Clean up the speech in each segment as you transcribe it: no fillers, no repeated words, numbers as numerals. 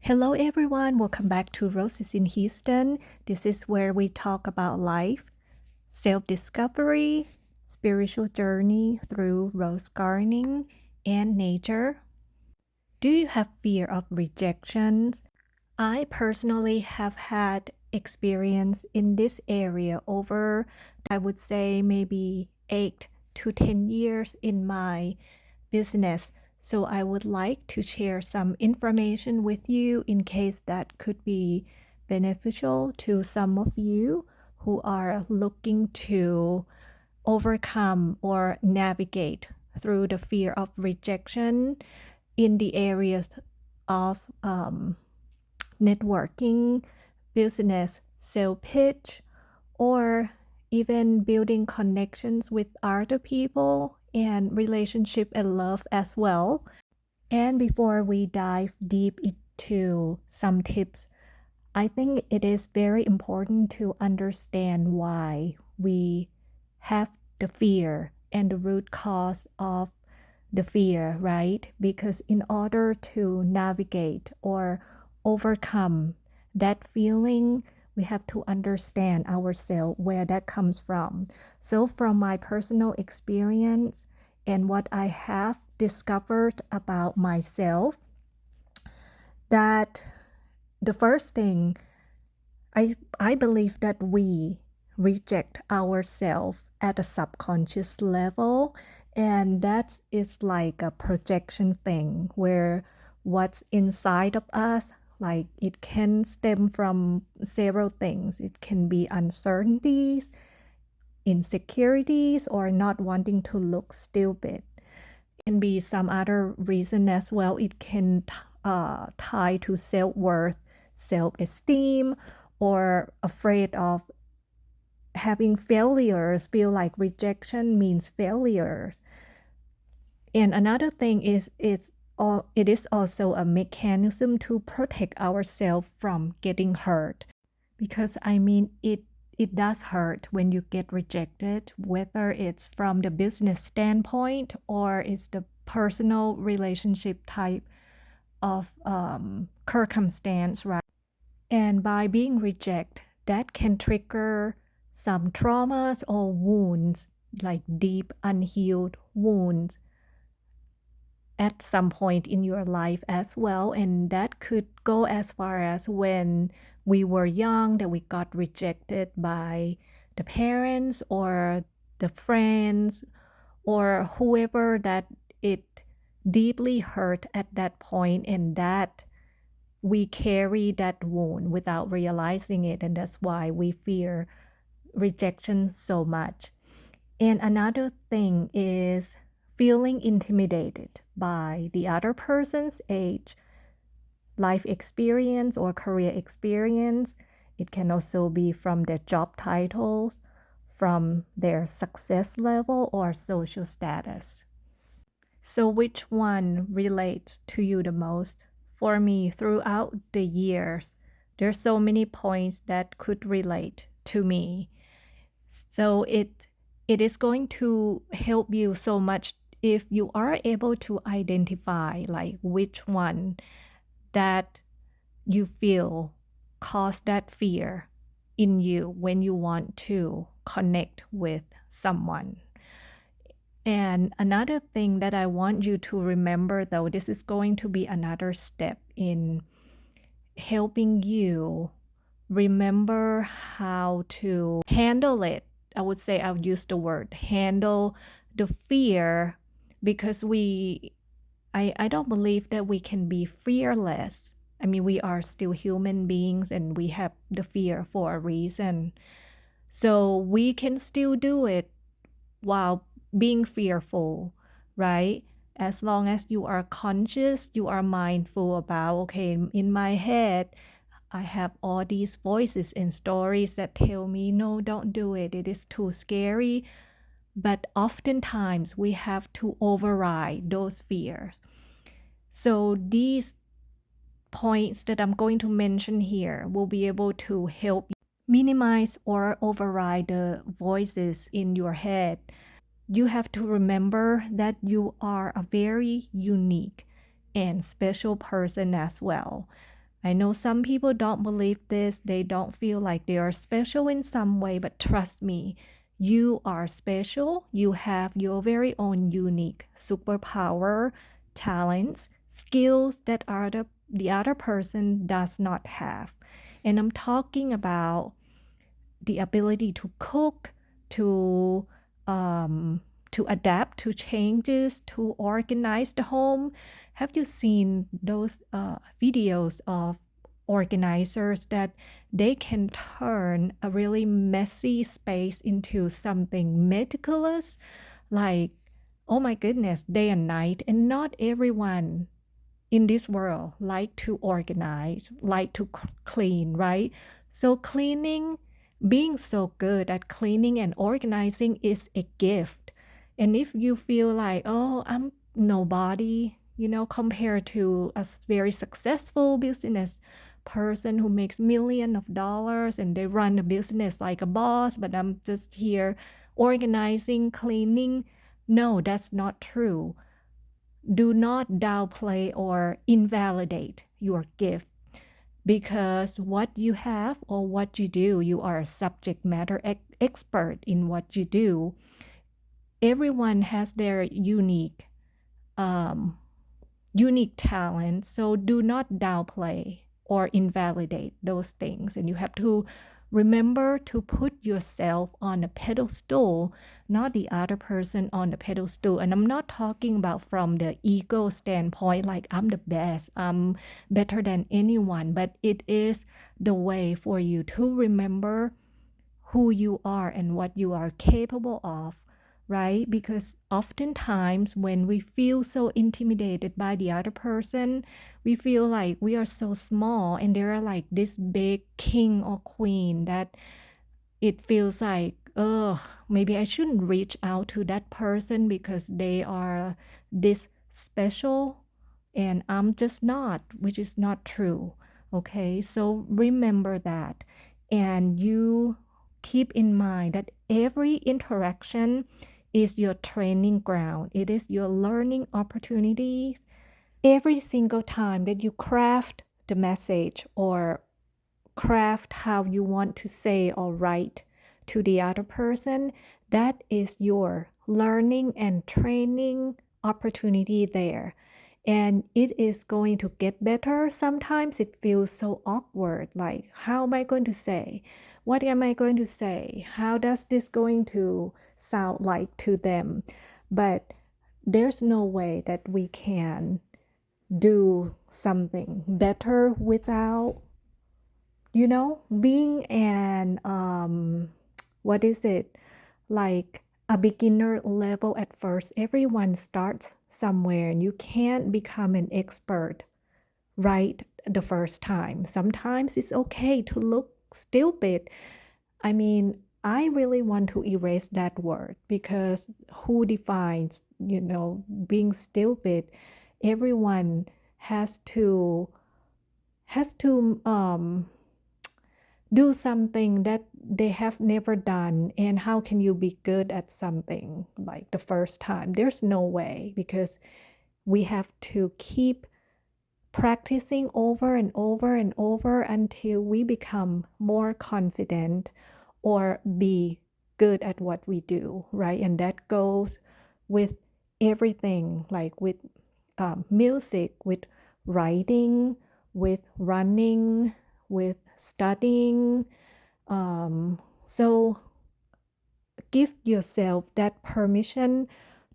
Hello, everyone. Welcome back to Roses in Houston. This is where we talk about life, self discovery, spiritual journey through rose gardening, and nature. Do you have fear of rejection? I personally have had experience in this area over, I would say, maybe 8 to 10 years in my business. So I would like to share some information with you in case that could be beneficial to some of you who are looking to overcome or navigate through the fear of rejection in the areas of networking, business, sales pitch, or even building connections with other people and relationship and love as well. And before we dive deep into some tips, I think it is very important to understand why we have the fear and the root cause of the fear, right? Because in order to navigate or overcome that feeling, we have to understand ourselves, where that comes from. So, from my personal experience and what I have discovered about myself, that the first thing I believe that we reject ourselves at a subconscious level, and that is like a projection thing where what's inside of us, like it can stem from several things. It can be uncertainties, insecurities, or not wanting to look stupid. It can be some other reason as well. It can tie to self-worth, self-esteem, or afraid of having failures, feel like rejection means failures. And another thing is it is also a mechanism to protect ourselves from getting hurt. Because it does hurt when you get rejected, whether it's from the business standpoint or it's the personal relationship type of circumstance, right? And by being rejected, that can trigger some traumas or wounds, like deep unhealed wounds at some point in your life as well. And that could go as far as when we were young, that we got rejected by the parents or the friends or whoever, that it deeply hurt at that point, and that we carry that wound without realizing it, and that's why we fear rejection so much. And another thing is feeling intimidated by the other person's age, life experience, or career experience. It can also be from their job titles, from their success level, or social status. So, which one relates to you the most? For me, throughout the years, there's so many points that could relate to me. So it is going to help you so much if you are able to identify like which one that you feel cause that fear in you when you want to connect with someone. And another thing that I want you to remember, though, this is going to be another step in helping you remember how to handle it. I would say I would use the word handle the fear, because I don't believe that we can be fearless. I mean, we are still human beings and we have the fear for a reason. So we can still do it while being fearful, right? As long as you are conscious, you are mindful about, okay, in my head, I have all these voices and stories that tell me, no, don't do it. It is too scary. But oftentimes we have to override those fears. So these points that I'm going to mention here will be able to help minimize or override the voices in your head. You have to remember that you are a very unique and special person as well. I know some people don't believe this, they don't feel like they are special in some way, but trust me, you are special. You have your very own unique superpower, talents, skills that the other person does not have. And I'm talking about the ability to cook, to adapt to changes, to organize the home. Have you seen those videos of organizers that they can turn a really messy space into something meticulous? Like, oh my goodness, day and night. And not everyone in this world like to organize, like to clean, right? So cleaning, being so good at cleaning and organizing is a gift. And if you feel like, oh, I'm nobody, compared to a very successful business person who makes millions of dollars and they run a business like a boss, but I'm just here organizing, cleaning. No, that's not true. Do not downplay or invalidate your gift, because what you have or what you do, you are a subject matter expert in what you do. Everyone has their um, unique talent. So do not downplay or invalidate those things. And you have to remember to put yourself on a pedestal, not the other person on the pedestal. And I'm not talking about from the ego standpoint, like I'm the best, I'm better than anyone, but it is the way for you to remember who you are and what you are capable of, right? Because oftentimes when we feel so intimidated by the other person, we feel like we are so small and they're like this big king or queen that it feels like, oh, maybe I shouldn't reach out to that person because they are this special and I'm just not, which is not true. Okay, so remember that. And you keep in mind that every interaction is your training ground, it is your learning opportunities. Every single time that you craft the message or craft how you want to say or write to the other person, that is your learning and training opportunity there. And it is going to get better. Sometimes it feels so awkward, like, how am I going to say? What am I going to say? How does this going to sound like to them? But there's no way that we can do something better without being an what is it, like a beginner level at first. Everyone starts somewhere and you can't become an expert right the first time. Sometimes it's okay to look stupid. I mean, I really want to erase that word, because who defines, being stupid? Everyone has to do something that they have never done. And how can you be good at something like the first time? There's no way, because we have to keep practicing over and over and over until we become more confident or be good at what we do, right? And that goes with everything, like with music, with writing, with running, with studying. So give yourself that permission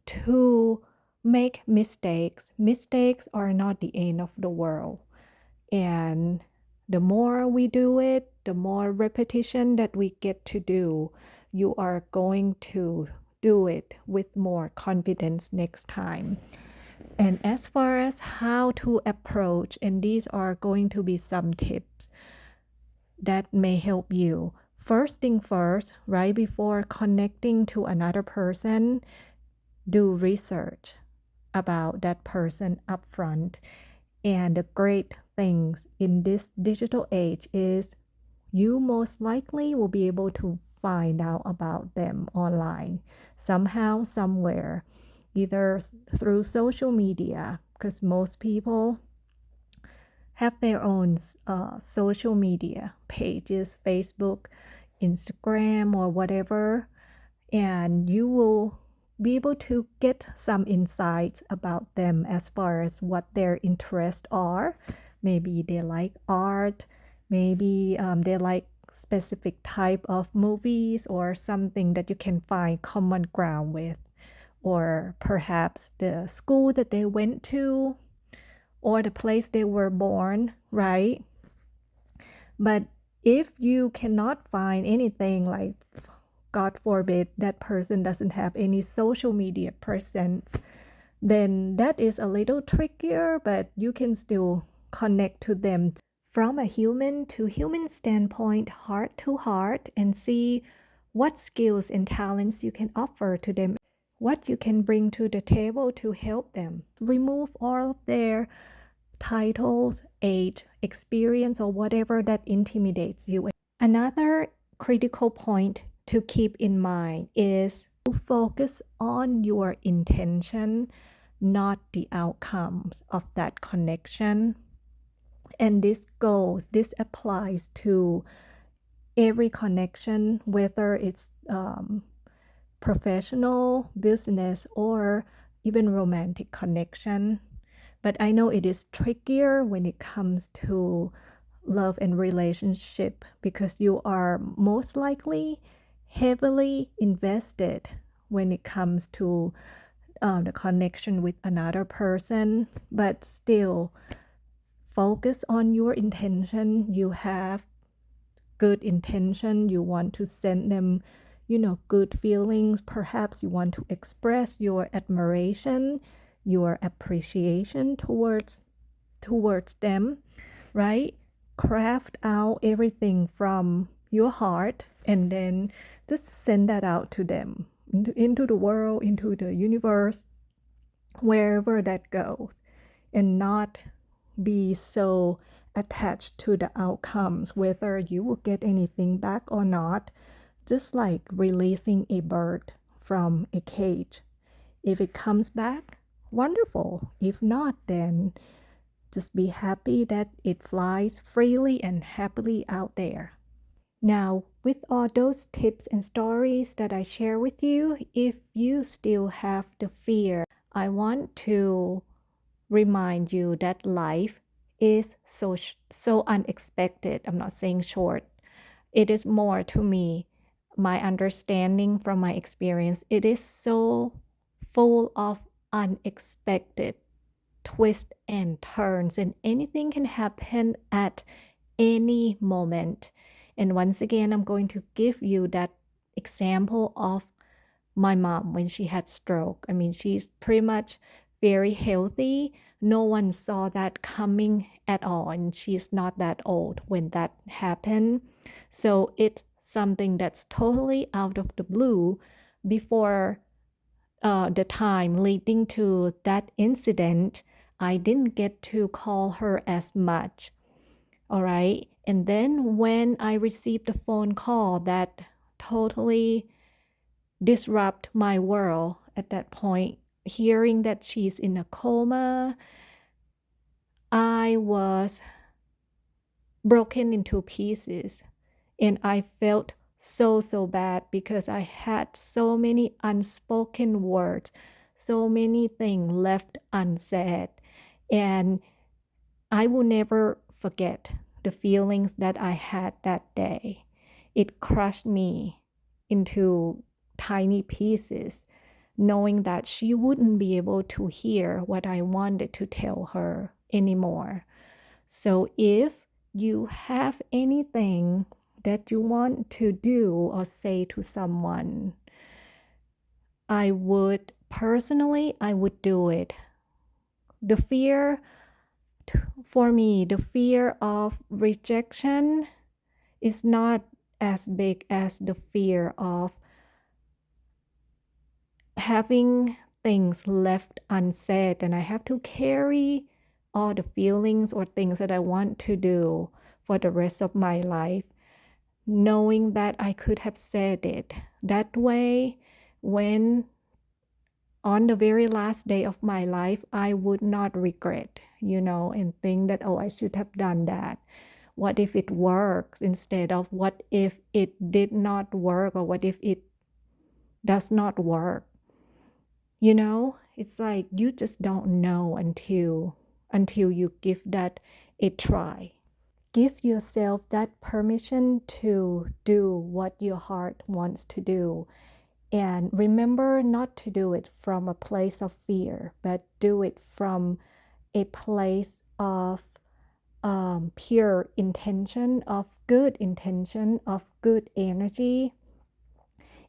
to make mistakes. Mistakes are not the end of the world. And the more we do it, the more repetition that we get to do, you are going to do it with more confidence next time. And as far as how to approach, and these are going to be some tips that may help you. First thing first, right before connecting to another person, do research about that person upfront. And the great things in this digital age is you most likely will be able to find out about them online somehow, somewhere, either through social media, because most people have their own social media pages, Facebook, Instagram, or whatever, and you will be able to get some insights about them as far as what their interests are. Maybe they like art, maybe they like specific type of movies or something that you can find common ground with, or perhaps the school that they went to or the place they were born, right? But if you cannot find anything, like God forbid that person doesn't have any social media presence, then that is a little trickier, but you can still connect to them from a human to human standpoint, heart to heart, and see what skills and talents you can offer to them, what you can bring to the table to help them. Remove all of their titles, age, experience, or whatever that intimidates you. Another critical point to keep in mind is to focus on your intention, not the outcomes of that connection. And this applies to every connection, whether it's professional, business, or even romantic connection. But I know it is trickier when it comes to love and relationship, because you are most likely heavily invested when it comes to the connection with another person. But still, focus on your intention. You have good intention. You want to send them, good feelings. Perhaps you want to express your admiration, your appreciation towards them, right? Craft out everything from your heart and then just send that out to them, into the world, into the universe, wherever that goes, and not be so attached to the outcomes, whether you will get anything back or not. Just like releasing a bird from a cage. If it comes back, wonderful. If not, then just be happy that it flies freely and happily out there. Now, with all those tips and stories that I share with you, if you still have the fear, I want to remind you that life is so unexpected. I'm not saying short. It is more, to me, my understanding from my experience. It is so full of unexpected twists and turns, and anything can happen at any moment. And once again, I'm going to give you that example of my mom when she had stroke. I mean, she's pretty much very healthy. No one saw that coming at all, and she's not that old when that happened. So it's something that's totally out of the blue. Before the time leading to that incident, I didn't get to call her as much. All right. And then when I received the phone call that totally disrupt my world at that point, hearing that she's in a coma, I was broken into pieces, and I felt so bad because I had so many unspoken words, so many things left unsaid, and I will never forget the feelings that I had that day. It crushed me into tiny pieces, knowing that she wouldn't be able to hear what I wanted to tell her anymore. So if you have anything that you want to do or say to someone, I would do it. The fear, for me, the fear of rejection is not as big as the fear of having things left unsaid, and I have to carry all the feelings or things that I want to do for the rest of my life, knowing that I could have said it that way when on the very last day of my life, I would not regret. and think that, oh, I should have done that. What if it works, instead of what if it did not work, or what if it does not work? It's like you just don't know until you give that a try. Give yourself that permission to do what your heart wants to do. And remember not to do it from a place of fear, but do it from a place of pure intention, of good intention, of good energy.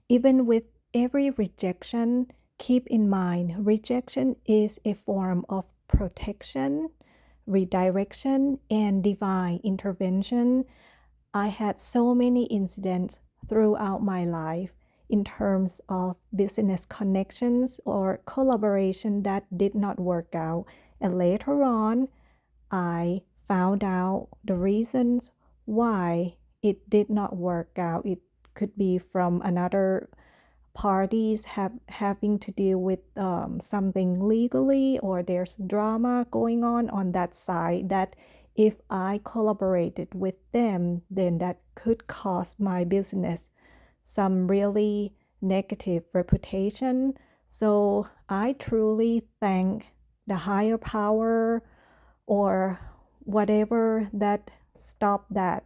Even with every rejection, keep in mind rejection is a form of protection, redirection, and divine intervention. I had so many incidents throughout my life in terms of business connections or collaboration that did not work out. And later on, I found out the reasons why it did not work out. It could be from another parties having to deal with something legally, or there's drama going on that side, that if I collaborated with them, then that could cost my business some really negative reputation. So I truly thank the higher power or whatever that stopped that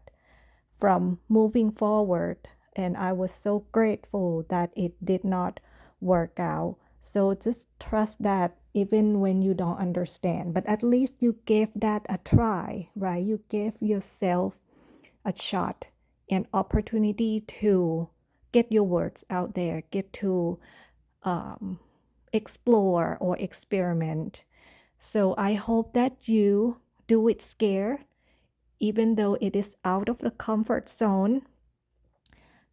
from moving forward. And I was so grateful that it did not work out. So just trust that even when you don't understand, but at least you gave that a try, right? You gave yourself a shot, an opportunity to get your words out there, get to explore or experiment. So I hope that you do it scared, even though it is out of the comfort zone,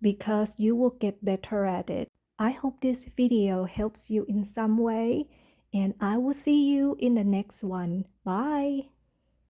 because you will get better at it. I hope this video helps you in some way, and I will see you in the next one. Bye.